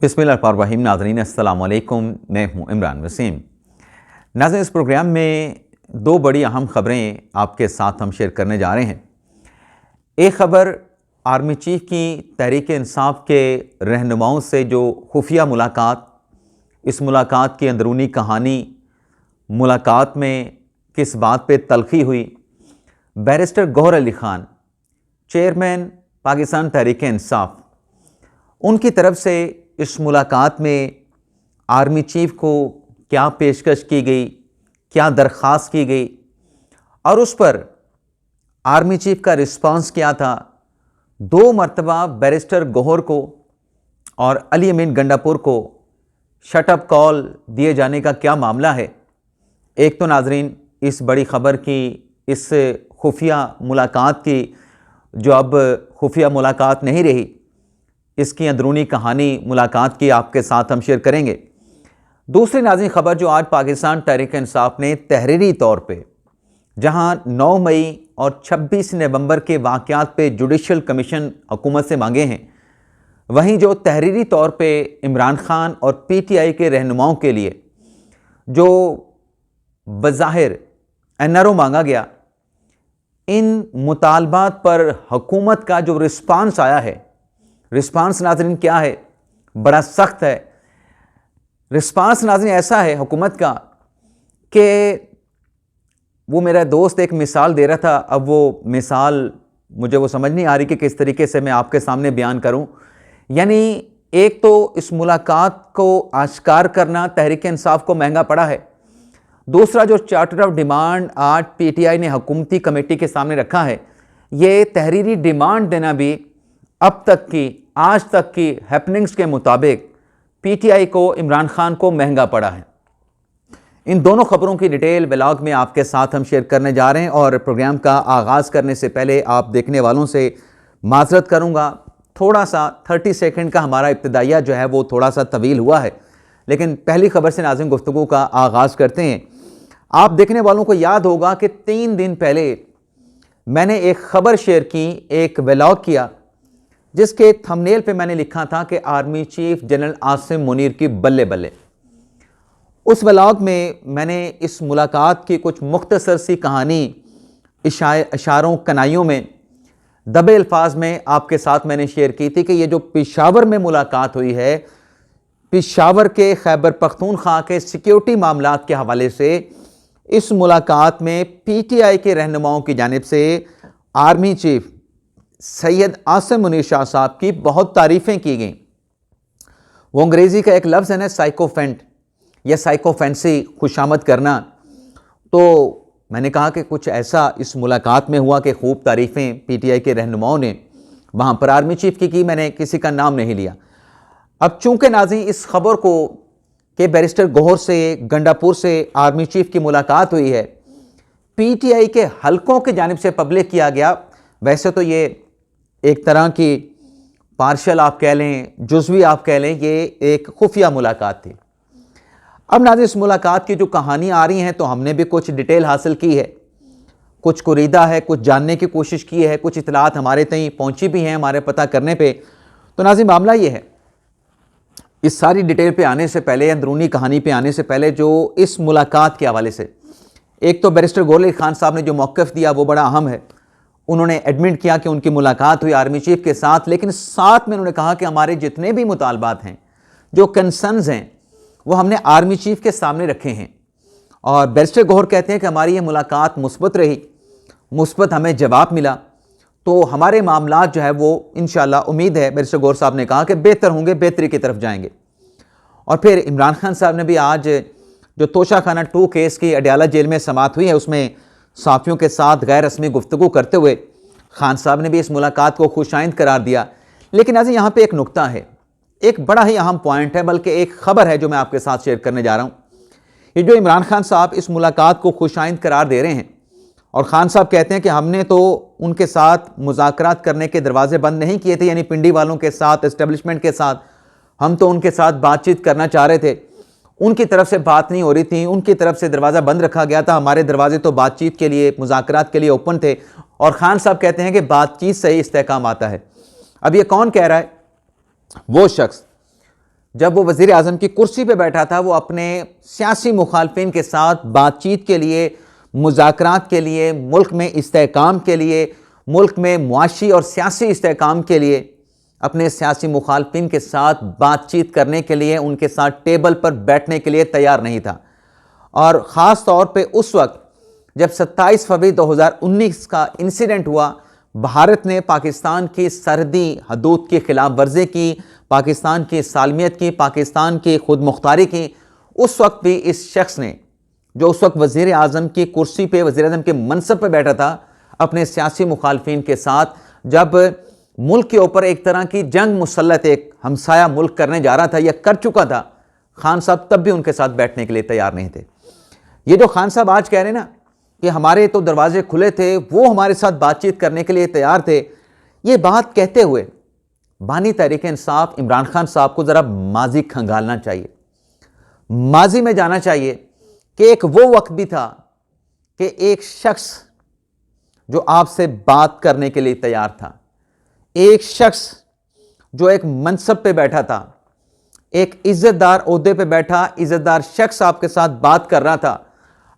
बिस्मिल्लाहिर्रहमानिर्रहीम। नाज़रीन अस्सलाम वालेकुम, मैं हूं इमरान वसीम। नाज़रीन, इस प्रोग्राम में दो बड़ी अहम ख़बरें आपके साथ हम शेयर करने जा रहे हैं। एक ख़बर आर्मी चीफ़ की तहरीक इंसाफ के रहनुमाओं से जो खुफिया मुलाकात, इस मुलाकात की अंदरूनी कहानी, मुलाकात में किस बात पे तलख़ी हुई। बैरिस्टर गौहर अली ख़ान, चेयरमैन पाकिस्तान तहरीक इंसाफ, उनकी तरफ से इस मुलाकात में आर्मी चीफ़ को क्या पेशकश की गई, क्या दरख्वास्त की गई और उस पर आर्मी चीफ़ का रिस्पांस क्या था। दो मरतबा बैरिस्टर गौहर को और अली अमीन गंडापुर को शटअप कॉल दिए जाने का क्या मामला है। एक तो नाजरीन, इस बड़ी ख़बर की, इस खुफिया मुलाकात की, जो अब खुफिया मुलाकात नहीं रही, इसकी अंदरूनी कहानी मुलाकात की आपके साथ हम शेयर करेंगे। दूसरी नाज़रीन ख़बर जो आज पाकिस्तान तहरीक इंसाफ ने तहरीरी तौर पे, जहां 9 मई और 26 नवंबर के वाक़यात पे जुडिशल कमीशन हुकूमत से मांगे हैं, वहीं जो तहरीरी तौर पे इमरान ख़ान और PTI के रहनुमाओं के लिए जो बज़ाहिर NRO मांगा गया, इन मुतालबात पर हुकूमत का जो रिस्पांस आया है, रिस्पांस नाज़रीन क्या है, बड़ा सख्त है। रिस्पांस नाज़रीन ऐसा है हुकूमत का कि वो मेरा दोस्त एक मिसाल दे रहा था, अब वो मिसाल मुझे वो समझ नहीं आ रही कि किस तरीके से मैं आपके सामने बयान करूं। यानी एक तो इस मुलाकात को आश्कार करना तहरीक इंसाफ को महंगा पड़ा है। दूसरा, जो चार्टर ऑफ डिमांड आज PTI ने हुकूमती कमेटी के सामने रखा है, ये तहरीरी डिमांड देना भी अब तक की, आज तक की हैपनिंग्स के मुताबिक PTI को, इमरान खान को महंगा पड़ा है। इन दोनों खबरों की डिटेल व्लॉग में आपके साथ हम शेयर करने जा रहे हैं और प्रोग्राम का आगाज़ करने से पहले आप देखने वालों से माजरत करूंगा, थोड़ा सा 30 सेकंड का हमारा इब्तिदाइया जो है वो थोड़ा सा तवील हुआ है, लेकिन पहली खबर से नाज़रीन गुफ्तगू का आगाज़ करते हैं। आप देखने वालों को याद होगा कि 3 दिन पहले मैंने एक खबर शेयर की, एक व्लॉग किया, जिसके थंबनेल पे मैंने लिखा था कि army chief general Asim Munir की बल्ले बल्ले। उस व्लॉग में मैंने इस मुलाकात की कुछ मुख्तसर सी कहानी इशारों कनाइयों में दबे अल्फाज में आपके साथ मैंने शेयर की थी कि ये जो पेशावर में मुलाकात हुई है, पेशावर के खैबर पख्तूनख्वा के सिक्योरिटी मामलात के हवाले से, इस मुलाकात में PTI के रहनुमाओं की जानिब से आर्मी चीफ सैयद आसिम मुनीर शाह साहब की बहुत तारीफ़ें की गई। वो अंग्रेज़ी का एक लफ्ज़ है ना, साइकोफेंट या साइकोफेंसी, खुशामद करना। तो मैंने कहा कि कुछ ऐसा इस मुलाकात में हुआ कि खूब तारीफ़ें PTI के रहनुमाओं ने वहाँ पर आर्मी चीफ की। मैंने किसी का नाम नहीं लिया। अब चूँकि नाज़रीन इस खबर को कि बैरिस्टर गौहर से, गंडापुर से आर्मी चीफ की मुलाकात हुई है, PTI के हलकों की जानिब से पब्लिक किया गया। वैसे तो ये एक तरह की पार्शल आप कह लें, जुज़वी आप कह लें, ये एक खुफिया मुलाकात थी। अब नाज़रीन इस मुलाकात की जो कहानी आ रही हैं, तो हमने भी कुछ डिटेल हासिल की है, कुछ कुरीदा है, कुछ जानने की कोशिश की है, कुछ इतलात हमारे तक पहुंची भी हैं हमारे पता करने पे। तो नाज़रीन मामला ये है, इस सारी डिटेल पे आने से पहले, अंदरूनी कहानी पे आने से पहले, जो इस मुलाकात के हवाले से, एक तो बैरिस्टर गौहर अली ख़ान साहब ने जो मौक़िफ़ दिया वो बड़ा अहम है। उन्होंने एडमिट किया कि उनकी मुलाकात हुई आर्मी चीफ के साथ, लेकिन साथ में उन्होंने कहा कि हमारे जितने भी मुतालबात हैं, जो कंसर्न्स हैं, वो हमने आर्मी चीफ के सामने रखे हैं। और बैरिस्टर गौहर कहते हैं कि हमारी ये मुलाकात मुस्बत रही, मुस्बत हमें जवाब मिला, तो हमारे मामलात जो है वो इंशाअल्लाह उम्मीद है, बैरिस्टर गौहर साहब ने कहा कि बेहतर होंगे, बेहतरी की तरफ जाएंगे। और फिर इमरान खान साहब ने भी आज जो तोशाखाना 2 केस की अडयाला जेल में समाअत हुई है, उसमें साफ़ियों के साथ गैर रस्मी गुफ्तगू करते हुए खान साहब ने भी इस मुलाकात को खुशाइंद करार दिया। लेकिन आज यहाँ पे एक नुक्ता है, एक बड़ा ही अहम पॉइंट है, बल्कि एक ख़बर है जो मैं आपके साथ शेयर करने जा रहा हूँ। ये जो इमरान खान साहब इस मुलाकात को खुशाइंद करार दे रहे हैं, और खान साहब कहते हैं कि हमने तो उनके साथ मुज़ाकरात करने के दरवाजे बंद नहीं किए थे, यानी पिंडी वालों के साथ, एस्टेब्लिशमेंट के साथ, हम तो उनके साथ बातचीत करना चाह रहे थे, उनकी तरफ से बात नहीं हो रही थी, उनकी तरफ से दरवाज़ा बंद रखा गया था, हमारे दरवाजे तो बातचीत के लिए, मुज़ाकरात के लिए ओपन थे। और खान साहब कहते हैं कि बातचीत से ही इस्तेहकाम आता है। अब ये कौन कह रहा है? वो शख्स जब वो वज़ीर आज़म की कुर्सी पे बैठा था, वो अपने सियासी मुखालफिन के साथ बातचीत के लिए, मुज़ाकरात के लिए, मुल्क में इस्तेहकाम के लिए, मुल्क में मुआशी और सियासी इस्तेहकाम के लिए अपने सियासी मुखालफिन के साथ बातचीत करने के लिए, उनके साथ टेबल पर बैठने के लिए तैयार नहीं था। और ख़ास तौर पे उस वक्त जब 27 फरवरी 2019 का इंसिडेंट हुआ, भारत ने पाकिस्तान की सरहदी हदूद की खिलाफ वर्जी की, पाकिस्तान की सालमियत की, पाकिस्तान की खुद मुख्तारी की, उस वक्त भी इस शख्स ने, जो उस वक्त वज़ीर आज़म की कुर्सी पे, वज़ीर आज़म के मनसब पे बैठा था, अपने सियासी मुखालफिन के साथ जब मुल्क के ऊपर एक तरह की जंग मुसल्लत एक हमसाया मुल्क करने जा रहा था या कर चुका था, खान साहब तब भी उनके साथ बैठने के लिए तैयार नहीं थे। ये जो खान साहब आज कह रहे हैं ना कि हमारे तो दरवाजे खुले थे, वो हमारे साथ बातचीत करने के लिए तैयार थे, ये बात कहते हुए बानी तहरीक इंसाफ इमरान खान साहब को ज़रा माजी खंगालना चाहिए, माजी में जाना चाहिए कि एक वो वक्त भी था कि एक शख्स जो आपसे बात करने के लिए तैयार था, एक शख्स जो एक मनसब पे बैठा था, एक इज़्ज़तदार ओहदे पे बैठा इज़्ज़तदार शख्स आपके साथ बात कर रहा था,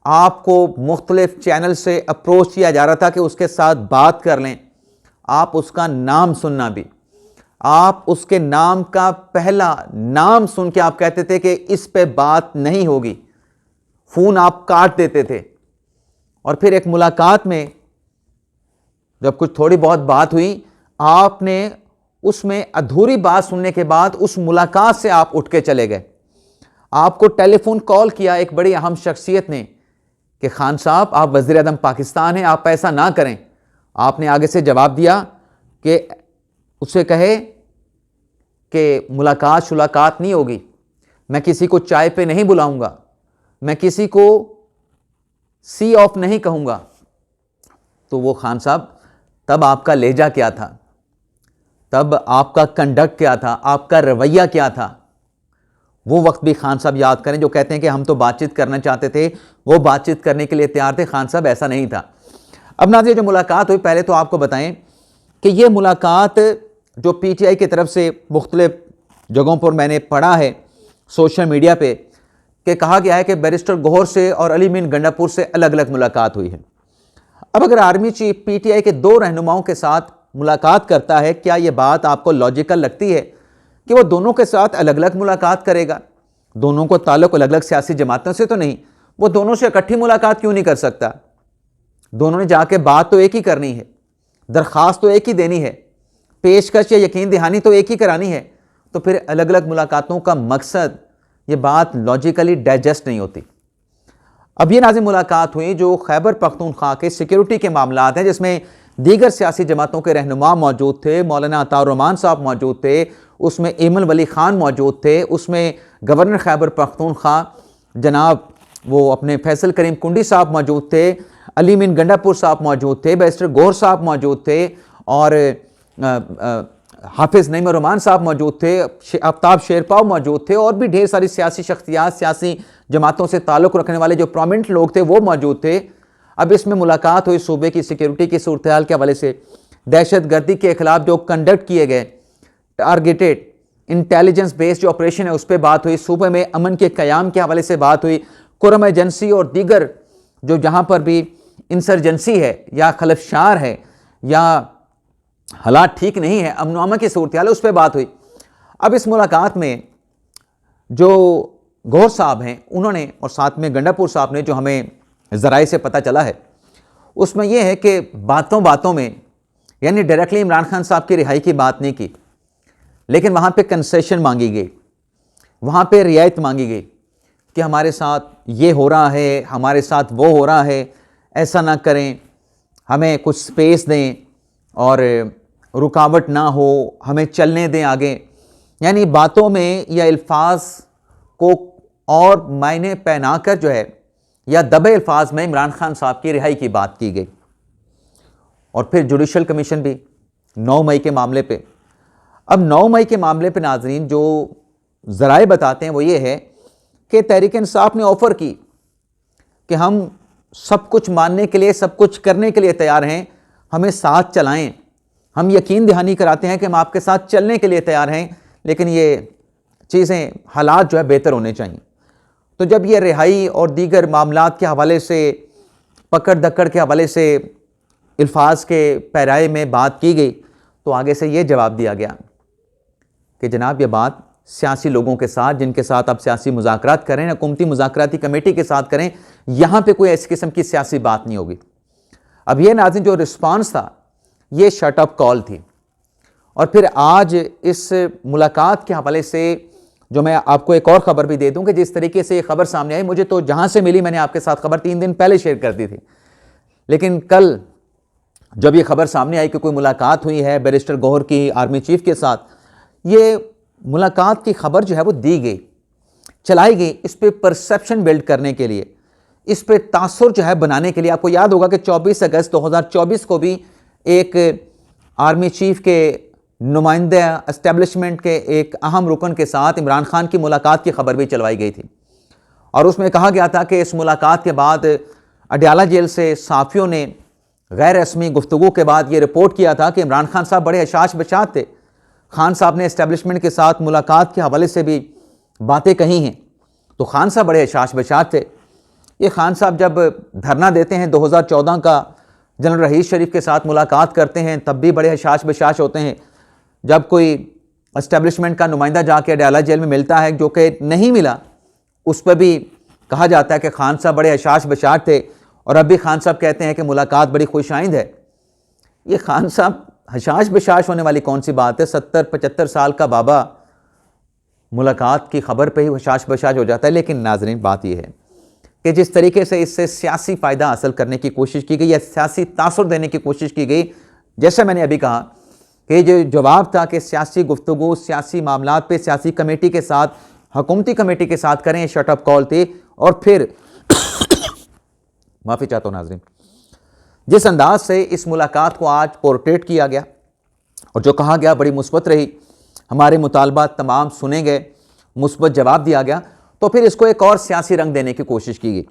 आपको मुख्तलिफ चैनल से अप्रोच किया जा रहा था कि उसके साथ बात कर लें, आप उसका नाम सुनना भी, आप उसके नाम का पहला नाम सुन के आप कहते थे कि इस पे बात नहीं होगी, फ़ोन आप काट देते थे। और फिर एक मुलाकात में जब कुछ थोड़ी बहुत बात हुई, आपने उसमें अधूरी बात सुनने के बाद उस मुलाकात से आप उठ के चले गए। आपको टेलीफोन कॉल किया एक बड़ी अहम शख्सियत ने कि खान साहब आप वज़ीर आज़म पाकिस्तान हैं, आप ऐसा ना करें। आपने आगे से जवाब दिया कि उससे कहे कि मुलाकात नहीं होगी, मैं किसी को चाय पे नहीं बुलाऊंगा, मैं किसी को सी ऑफ नहीं कहूँगा। तो वो खान साहब, तब आपका लहजा क्या था, तब आपका कंडक्ट क्या था, आपका रवैया क्या था, वो वक्त भी खान साहब याद करें। जो कहते हैं कि हम तो बातचीत करना चाहते थे, वो बातचीत करने के लिए तैयार थे, खान साहब ऐसा नहीं था। अब नाज़रीन, जो मुलाकात हुई, पहले तो आपको बताएं कि ये मुलाकात जो PTI की तरफ से मुख्तलिफ जगहों पर मैंने पढ़ा है सोशल मीडिया पे कि कहा गया है कि बैरिस्टर गौहर से और अली मीन गंडापुर से अलग अलग मुलाकात हुई है। अब अगर आर्मी चीफ PTI के दो रहनुमाओं के साथ मुलाकात करता है, क्या ये बात आपको लॉजिकल लगती है कि वो दोनों के साथ अलग अलग मुलाकात करेगा? दोनों को ताल्लुक अलग अलग सियासी जमातों से तो नहीं, वो दोनों से इकट्ठी मुलाकात क्यों नहीं कर सकता? दोनों ने जाके बात तो एक ही करनी है, दरख्वास्त तो एक ही देनी है, पेशकश या यकीन दहानी तो एक ही करानी है, तो फिर अलग अलग मुलाकातों का मकसद, ये बात लॉजिकली डाइजेस्ट नहीं होती। अब ये नाज़रीन मुलाकात हुई जो खैबर पख्तूनख्वा के सिक्योरिटी के मामला हैं, जिसमें दीगर सियासी जमातों के रहनुमा मौजूद थे, मौलाना अताउर रहमान साहब मौजूद थे, उसमें एमल वली खान मौजूद थे, उसमें गवर्नर खैबर पख्तूनख्वा जनाब वो अपने फैसल करीम कुंडी साहब मौजूद थे, अली मीन गंडापुर साहब मौजूद थे, बैरिस्टर गौहर साहब मौजूद थे, और हाफिज़ नईम रहमान साहब मौजूद थे, आफ्ताब शेरपाव मौजूद थे, और भी ढेर सारी सियासी शख्सियात, सियासी जमातों से ताल्लुक़ रखने वाले जो प्रोमिनेंट लोग थे वो मौजूद थे। अब इसमें मुलाकात हुई सूबे की सिक्योरिटी की सूरत हाल के हवाले से, दहशत गर्दी के खिलाफ जो कंडक्ट किए गए टारगेटेड इंटेलिजेंस बेस्ड जो ऑपरेशन है उस पर बात हुई, सूबे में अमन के क़याम के हवाले से बात हुई, कुरम एजेंसी और दीगर जो जहाँ पर भी इंसर्जेंसी है या खलफशार है या हालात ठीक नहीं है, अमन अमन की सूरत हाल है, उस पर बात हुई। अब इस मुलाकात में जो गौहर साहब हैं उन्होंने, और साथ में गंडापुर साहब ने, जो हमें ज़राए से पता चला है, उसमें यह है कि बातों बातों में यानी डायरेक्टली इमरान खान साहब की रिहाई की बात नहीं की, लेकिन वहाँ पे कंसेशन मांगी गई, वहाँ पे रियायत मांगी गई कि हमारे साथ ये हो रहा है, हमारे साथ वो हो रहा है, ऐसा ना करें, हमें कुछ स्पेस दें और रुकावट ना हो, हमें चलने दें आगे। यानी बातों में या अल्फाज को और मायने पहना कर जो है या दबे अल्फाज में इमरान खान साहब की रिहाई की बात की गई। और फिर जुडिशल कमीशन भी 9 मई के मामले पे, अब 9 मई के मामले पे नाजरीन जो ज़राए बताते हैं वो ये है कि तहरीक इंसाफ ने ऑफ़र की कि हम सब कुछ मानने के लिए, सब कुछ करने के लिए तैयार हैं, हमें साथ चलाएं, हम यकीन दहानी कराते हैं कि हम आपके साथ चलने के लिए तैयार हैं, लेकिन ये चीज़ें, हालात जो है बेहतर होने चाहिए। तो जब ये रिहाई और दीगर मामलात के हवाले से, पकड़ दकड़ के हवाले से अल्फाज के पैराए में बात की गई, तो आगे से ये जवाब दिया गया कि जनाब ये बात सियासी लोगों के साथ, जिनके साथ आप सियासी मुज़ाकरात करें, हुकूमती मुज़ाकराती कमेटी के साथ करें, यहाँ पे कोई ऐसी किस्म की सियासी बात नहीं होगी। अब ये नाज़रीन जो रिस्पांस था ये शट अप कॉल थी। और फिर आज इस मुलाकात के हवाले से जो मैं आपको एक और ख़बर भी दे दूं कि जिस तरीके से ये खबर सामने आई, मुझे तो जहाँ से मिली मैंने आपके साथ खबर 3 दिन पहले शेयर कर दी थी, लेकिन कल जब ये खबर सामने आई कि कोई मुलाकात हुई है बैरिस्टर गौहर की आर्मी चीफ के साथ, ये मुलाकात की खबर जो है वो दी गई, चलाई गई इस पे परसेप्शन बिल्ड करने के लिए, इस पे तासुर जो है बनाने के लिए। आपको याद होगा कि 24 अगस्त 2024 को भी एक आर्मी चीफ के नुमाइंदे एस्टेब्लिशमेंट के एक अहम रुकन के साथ इमरान खान की मुलाकात की खबर भी चलवाई गई थी, और उसमें कहा गया था कि इस मुलाकात के बाद अडयाला जेल से साफियों ने गैर रस्मी गुफ्तगू के बाद ये रिपोर्ट किया था कि इमरान खान साहब बड़े हशाश बशात थे। खान साहब ने एस्टेब्लिशमेंट के साथ मुलाकात के हवाले से भी बातें कही हैं, तो खान साहब बड़े हशाश बशात थे। ये खान साहब जब धरना देते हैं 2014 का, जनरल रहीस शरीफ के साथ मुलाकात करते हैं, तब भी बड़े हशाश बशाश होते हैं। जब कोई एस्टेब्लिशमेंट का नुमाइंदा जाके अडयाला जेल में मिलता है, जो कि नहीं मिला, उस पर भी कहा जाता है कि खान साहब बड़े हशाश बशाश थे, और अब भी खान साहब कहते हैं कि मुलाकात बड़ी खुशाइंद है। ये खान साहब हशाश बशाश होने वाली कौन सी बात है? 70-75 साल का बाबा मुलाकात की खबर पे ही हशाश बशाश हो जाता है। लेकिन नाज़रीन बात यह है कि जिस तरीके से इससे सियासी फ़ायदा हासिल करने की कोशिश की गई या सियासी तासुर देने की कोशिश की गई, जैसे मैंने अभी कहा कि जो जवाब था कि सियासी गुफ्तगू सियासी मामलात पे सियासी कमेटी के साथ, हुकूमती कमेटी के साथ करें, शट अप कॉल थी। और फिर माफ़ी चाहता हूँ नाज़रीन, जिस अंदाज से इस मुलाकात को आज पोर्ट्रेट किया गया और जो कहा गया बड़ी मुस्बत रही, हमारे मुतालबात तमाम सुने गए, मुस्बत जवाब दिया गया, तो फिर इसको एक और सियासी रंग देने की कोशिश की गई।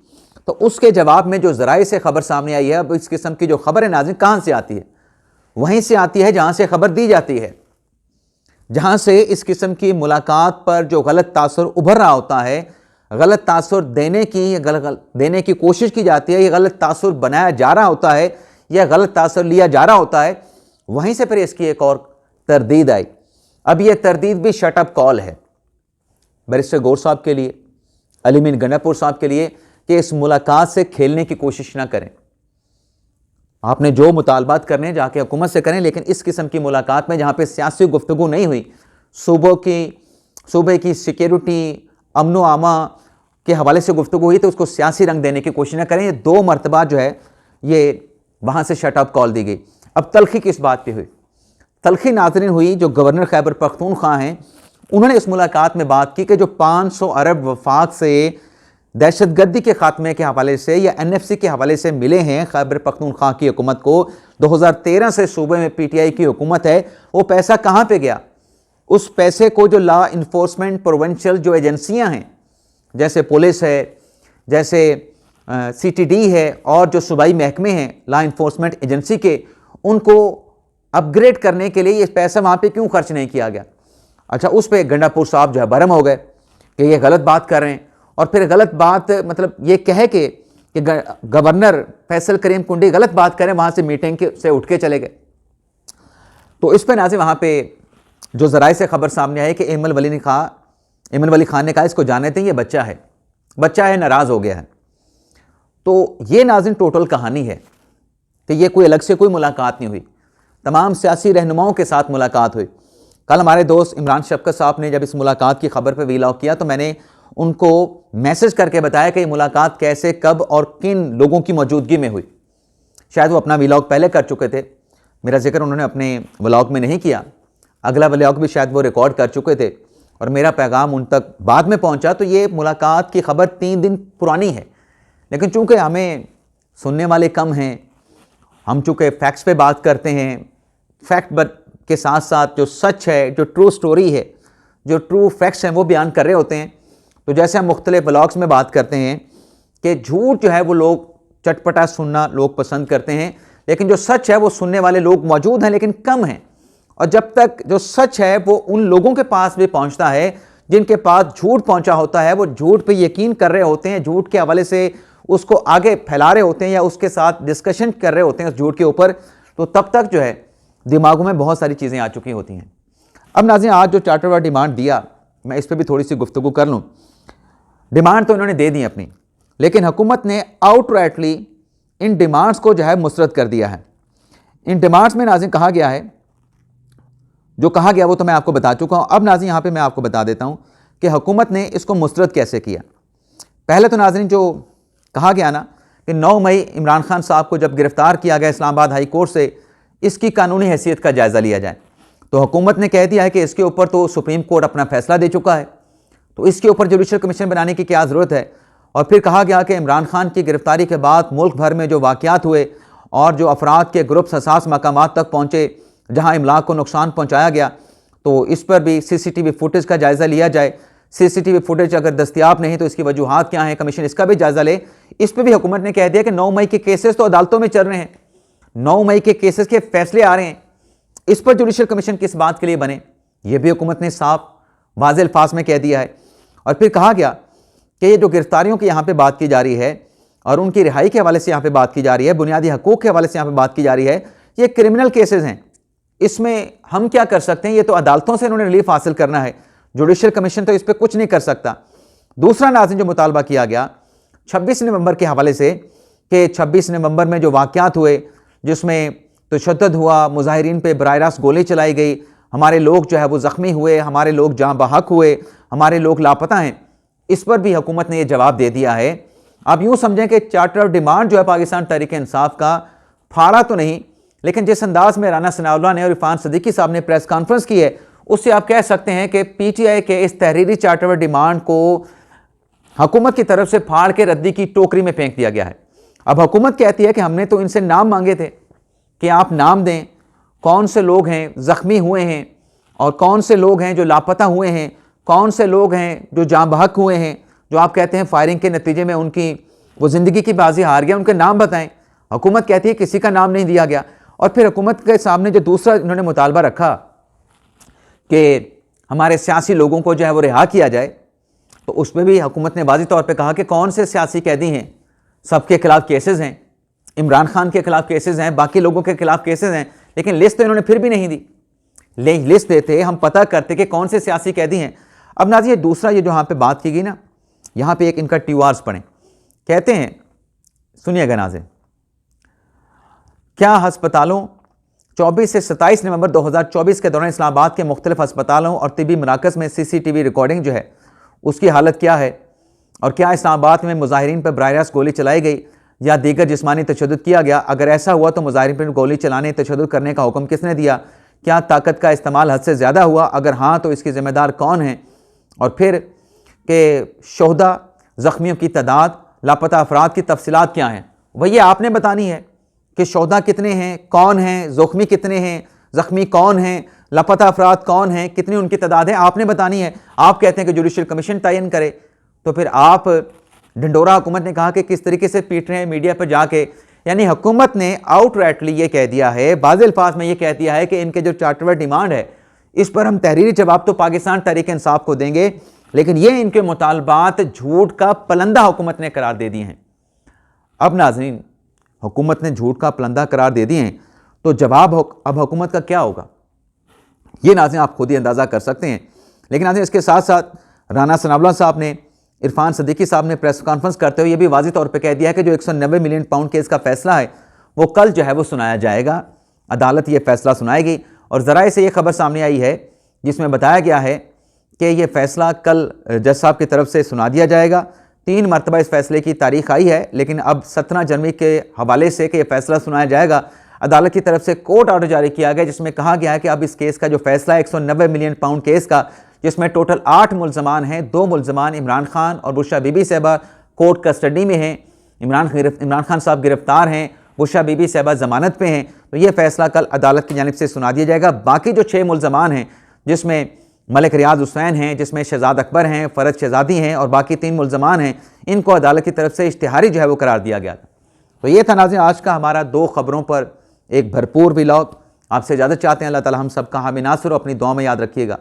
तो उसके जवाब में जो ज़राए से खबर सामने आई है, अब इस किस्म की जो खबर है नाज़रीन कहाँ से आती है? वहीं से आती है जहाँ से खबर दी जाती है, जहाँ से इस किस्म की मुलाकात पर जो गलत तासुर उभर रहा होता है, गलत तासुर देने की कोशिश की जाती है, ये गलत तासुर बनाया जा रहा होता है या गलत तासुर लिया जा रहा होता है, वहीं से फिर इसकी एक और तरदीद आई। अब ये तरदीद भी शट अप कॉल है बैरिस्टर गौहर साहब के लिए, अली मीन गंडापुर साहब के लिए, कि इस मुलाकात से खेलने की कोशिश ना करें। आपने जो मुतालबात करने जाके हुकूमत से करें, लेकिन इस किस्म की मुलाकात में जहाँ पे सियासी गुफ्तगू नहीं हुई, सूबे की सिक्योरिटी, अमनो आमा के हवाले से गुफ्तगू हुई, तो उसको सियासी रंग देने की कोशिश न करें। ये 2 मरतबा जो है ये वहाँ से शट अप कॉल दी गई। अब तलखी किस बात पे हुई? तलखी नाज़रीन हुई जो गवर्नर खैबर पख्तूनख्वा हैं, उन्होंने इस मुलाकात में बात की कि जो 500 अरब वफाक से दहशतगर्दी के खात्मे के हवाले से या NFC के हवाले से मिले हैं खैबर पख्तूनख्वा की हुकूमत को, 2013 से सूबे में PTI की हुकूमत है, वो पैसा कहाँ पे गया? उस पैसे को जो लॉ इन्फोर्समेंट प्रोविंशियल जो एजेंसियां हैं, जैसे पुलिस है, जैसे CTD है, और जो सूबाई महकमे हैं लॉ इन्फोर्समेंट एजेंसी के, उनको अपग्रेड करने के लिए ये पैसा वहाँ पे क्यों खर्च नहीं किया गया? अच्छा, उस पर गंडापुर साहब जो है बरहम हो गए कि ये गलत बात कर रहे हैं, और फिर गलत बात मतलब ये कह के कि गवर्नर फैसल करीम कुंडी गलत बात करें, वहाँ से मीटिंग से उठ के चले गए। तो इस पर नाज़रीन वहाँ पे जो ज़राए से खबर सामने आई कि एमन वली खान ने कहा इसको जाने दें, ये बच्चा है, नाराज़ हो गया है। तो ये नाज़रीन टोटल कहानी है कि ये कोई अलग से कोई मुलाकात नहीं हुई, तमाम सियासी रहनुमाओं के साथ मुलाकात हुई। कल हमारे दोस्त इमरान शफकत साहब ने जब इस मुलाकात की खबर पर वीलॉग किया, तो मैंने उनको मैसेज करके बताया कि ये मुलाकात कैसे, कब और किन लोगों की मौजूदगी में हुई। शायद वो अपना व्लॉग पहले कर चुके थे, मेरा जिक्र उन्होंने अपने व्लॉग में नहीं किया, अगला व्लॉग भी शायद वो रिकॉर्ड कर चुके थे और मेरा पैगाम उन तक बाद में पहुंचा। तो ये मुलाकात की खबर 3 दिन पुरानी है, लेकिन चूंकि हमें सुनने वाले कम हैं, हम चूँकि फैक्ट्स पे बात करते हैं, फैक्ट के साथ साथ जो सच है, जो ट्रू स्टोरी है, जो ट्रू फैक्ट्स हैं वो बयान कर रहे होते हैं। तो जैसे हम मुख्तलिफ ब्लॉग्स में बात करते हैं कि झूठ जो है वो लोग चटपटा सुनना लोग पसंद करते हैं, लेकिन जो सच है वो सुनने वाले लोग मौजूद हैं लेकिन कम हैं। और जब तक जो सच है वो उन लोगों के पास भी पहुंचता है जिनके पास झूठ पहुंचा होता है, वो झूठ पे यकीन कर रहे होते हैं, झूठ के हवाले से उसको आगे फैला रहे होते हैं या उसके साथ डिस्कशन कर रहे होते हैं उस झूठ के ऊपर, तो तब तक जो है दिमागों में बहुत सारी चीज़ें आ चुकी होती हैं। अब नाज़रीन, आज जो चार्टर वाला डिमांड दिया, मैं इस पर भी थोड़ी सी गुफ्तगू कर लूँ। डिमांड तो इन्होंने दे दी अपनी, लेकिन हुकूमत ने आउटराइटली इन डिमांड्स को जो है मुस्तरद कर दिया है। इन डिमांड्स में नाज़रीन कहा गया है, जो कहा गया वो तो मैं आपको बता चुका हूँ। अब नाज़रीन यहाँ पे मैं आपको बता देता हूँ कि हुकूमत ने इसको मुस्तरद कैसे किया। पहले तो नाज़रीन जो कहा गया ना कि 9 मई इमरान खान साहब को जब गिरफ़्तार किया गया इस्लामाबाद हाई कोर्ट से, इसकी कानूनी हैसियत का जायज़ा लिया जाए। तो हुकूमत ने कह दिया है कि इसके ऊपर तो सुप्रीम कोर्ट अपना फैसला दे चुका है, तो इसके ऊपर जुडिशल कमीशन बनाने की क्या ज़रूरत है। और फिर कहा गया कि इमरान खान की गिरफ़्तारी के बाद मुल्क भर में जो वाक़यात हुए और जो अफराद के ग्रुप्स हसास मकामात तक पहुँचे जहाँ इमलाक को नुकसान पहुँचाया गया, तो इस पर भी CCTV फुटेज का जायज़ा लिया जाए। CCTV फुटेज अगर दस्तियाब नहीं तो इसकी वजूहात क्या हैं, कमीशन इसका भी जायज़ा ले। इस पर भी हुकूमत ने कह दिया कि 9 मई के केसेस तो अदालतों में चल रहे हैं, 9 मई के केसेस के फैसले आ रहे हैं, इस पर जुडिशल कमीशन किस बात के लिए बने, यह भी हुकूमत ने साफ वाज़ेह अल्फाज में कह दिया है। और फिर कहा गया कि ये जो गिरफ्तारियों की यहाँ पे बात की जा रही है और उनकी रिहाई के हवाले से यहाँ पे बात की जा रही है, बुनियादी हकूक़ के हवाले से यहाँ पे बात की जा रही है, ये क्रिमिनल केसेस हैं, इसमें हम क्या कर सकते हैं, ये तो अदालतों से इन्होंने रिलीफ हासिल करना है, जुडिशल कमीशन तो इस पर कुछ नहीं कर सकता। दूसरा नाज़रीन जो मुतालबा किया गया 26 नवंबर के हवाले से कि 26 नवंबर में जो वाक़यात हुए जिसमें तशद्दुद हुआ, मुजाहिरीन पे बराह रास्त गोली चलाई गई, हमारे लोग जो है वो ज़ख्मी हुए, हमारे लोग जहाँ बहक हुए, हमारे लोग लापता हैं, इस पर भी हुकूमत ने ये जवाब दे दिया है। आप यूँ समझें कि चार्टर ऑफ डिमांड जो है पाकिस्तान तहरीक इंसाफ का फाड़ा तो नहीं, लेकिन जिस अंदाज में राना सनाउल्लाह ने और इरफान सदीकी साहब ने प्रेस कॉन्फ्रेंस की है, उससे आप कह सकते हैं कि PTI के इस तहरीरी चार्टर ऑफ डिमांड को हुकूमत की तरफ से फाड़ के रद्दी की टोकरी में फेंक दिया गया है। अब हुकूमत कहती है कि हमने तो इनसे नाम मांगे थे कि आप नाम दें, कौन से लोग हैं ज़ख्मी हुए हैं और कौन से लोग हैं जो लापता हुए हैं, कौन से लोग हैं जो जाँ बहक हुए हैं, जो आप कहते हैं फायरिंग के नतीजे में उनकी वो ज़िंदगी की बाजी हार गया, उनके नाम बताएं। हुकूमत कहती है किसी का नाम नहीं दिया गया। और फिर हुकूमत के सामने जो दूसरा इन्होंने मुतालबा रखा कि हमारे सियासी लोगों को जो है वो रिहा किया जाए, तो उस पर भी हुकूमत ने वाज़ेह तौर पे कहा कि कौन से सियासी कैदी हैं, सबके खिलाफ केसेस हैं, इमरान खान के खिलाफ केसेस हैं, बाकी लोगों के खिलाफ केसेस हैं, लेकिन लिस्ट तो इन्होंने फिर भी नहीं दी। लिस्ट देते हम पता करते कि कौन से सियासी कैदी हैं। अब नाज़रीन ये दूसरा ये जो यहाँ पे बात की गई ना, यहाँ पे एक इनका ट्यूआर्स पढ़ें, कहते हैं, सुनिएगा नाज़रीन, क्या अस्पतालों 24 से 27 नवंबर 2024 के दौरान इस्लामाबाद के मुख्तलिफ अस्पतालों और तिबी मराकज़ में CCTV रिकॉर्डिंग जो है उसकी हालत क्या है, और क्या इस्लामाबाद में मुजाहिरीन पर बराह रास्त गोली चलाई गई या दीगर जिस्मानी तशद्दुद किया गया, अगर ऐसा हुआ तो मुजाहिरीन पर गोली चलाने तशद्दुद करने का हुक्म किसने दिया, क्या ताकत का इस्तेमाल हद से ज़्यादा हुआ, अगर हाँ तो इसकी ज़िम्मेदार कौन है, और फिर के शोहदा ज़ख्मियों की तादाद, लापता अफराद की तफसीलात क्या हैं, वही आपने बतानी है कि शोहदा कितने हैं, कौन हैं, ज़ख्मी कितने हैं, ज़ख्मी कौन हैं, लापता अफराद कौन हैं, कितनी उनकी तादाद है, आपने बतानी है। आप कहते हैं कि जुडिशल कमीशन तयन करे, तो फिर आप ढिंडोरा हुकूमत ने कहा कि किस तरीके से पीट रहे हैं मीडिया पर जाके, यानी हुकूमत ने आउटराइटली ये कह दिया है, वाज़ेह अल्फाज में ये कह दिया है कि इनके जो चार्टर डिमांड है इस पर हम तहरीरी जवाब तो पाकिस्तान तहरीक इंसाफ को देंगे, लेकिन ये इनके मुतालबात झूठ का पलंदा हुकूमत ने करार दे दिए हैं। अब नाज़रीन हुकूमत ने झूठ का पलंदा करार दे दिए हैं, तो जवाब अब हुकूमत का क्या होगा, ये नाज़रीन आप खुद ही अंदाज़ा कर सकते हैं। लेकिन नाज़रीन इसके साथ साथ राना सनाउल्लाह साहब ने, इरफान सदीकी साहब ने प्रेस कॉन्फ्रेंस करते हुए ये भी वाज़ेह तौर पे कह दिया है कि जो 190 मिलियन पाउंड केस का फैसला है वो कल जो है वो सुनाया जाएगा, अदालत ये फैसला सुनाएगी। और ज़राए से ये खबर सामने आई है जिसमें बताया गया है कि ये फ़ैसला कल जज साहब की तरफ से सुना दिया जाएगा। 3 मरतबा इस फैसले की तारीख आई है, लेकिन अब 17 जनवरी के हवाले से कि यह फैसला सुनाया जाएगा, अदालत की तरफ से कोर्ट ऑर्डर जारी किया गया जिसमें कहा गया है कि अब इस केस का जो फैसला है 190 मिलियन पाउंड केस का, जिसमें टोटल 8 मुल्ज़मान हैं, 2 मुल्ज़मान इमरान खान और बुशरा बीबी साहबा कोर्ट कस्टडी में हैं। इमरान खान साहब गिरफ्तार हैं, बुशरा बीबी साहबा ज़मानत पे हैं। तो ये फैसला कल अदालत की जानिब से सुना दिया जाएगा। बाकी जो 6 मुल्ज़मान हैं जिसमें मलिक रियाज हुसैन हैं, जिसमें शहजाद अकबर हैं, फ़रज शहजादी हैं और बाकी 3 मुल्ज़मान हैं, इनको अदालत की तरफ से इश्तिहारी जो है वो करार दिया गया था। तो ये था नाज़रीन आज का हमारा 2 खबरों पर एक भरपूर व्लॉग। आपसे इजाज़त चाहते हैं। अल्लाह ताला हम सबका हामी नासिर हो, अपनी दुआ में याद रखिएगा।